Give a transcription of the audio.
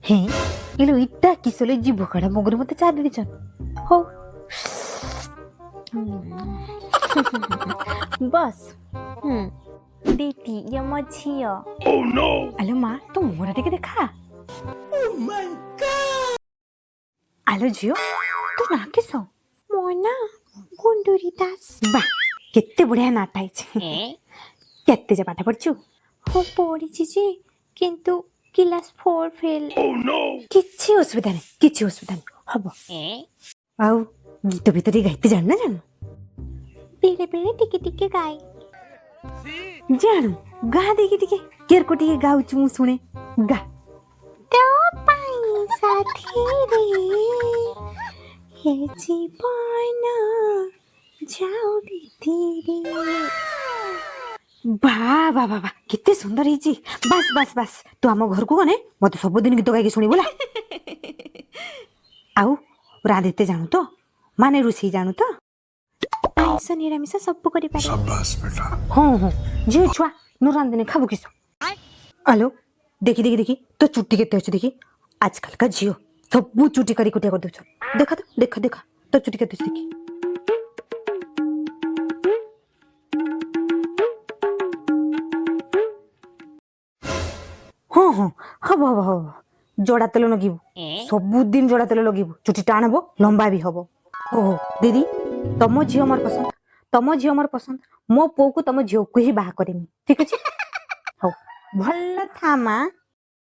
हे इलो इट्टा किसले जीव खड़ा मगर मते चा दे छन हो बस बेटी ये मछिया ओह नो अलो मां तू मोरा टिके देखा ओह माय गॉड अलो जियो तू ना किसो मोना गुंडूरी दास बा केते बढ़िया नाटा है केते जे पाठ पढ़छु हो पढ़ी जे किंतु क्लास 4 फेल ओह नो किछि असुविधा नहीं हबो आउ गीत भीतर गाइते जान ना जान बेले बेले टिके टिके गाय जान गा देखि टिके केर को टिके गाउछु मु सुने गा तो पाई साथी रे हे जीवन जाओ बिती रे वाह वाह वाह वाह कितने सुंदर है बस बस बस तू आम घर को गने मत सब दिन गीत गाई सुनी बोला आउ रांधते जानू तो माने रुसी जानू तो आइस निरामिष सब करि पारे शाबाश बेटा हां जे छुआ नु रांधने खाबो किसो हेलो देखी देखी देखी तो चुट्टी केते अछि देखी आजकल का जियो सब चुट्टी करी कुटिया कर दउछ देखा तो देखा तो चुट्टी केते देखी हाँ हाँ हब हब हब जोड़ा तेल लगिबू सबुदिन जोड़ा तेल लगिबू चुटी टाण हबो लंबा भी हबो ओहो दीदी तम झियो मोर पसंद मो पो को तम झियो को ही बाहा करेमी ठीक अछि हो भल्ला था मां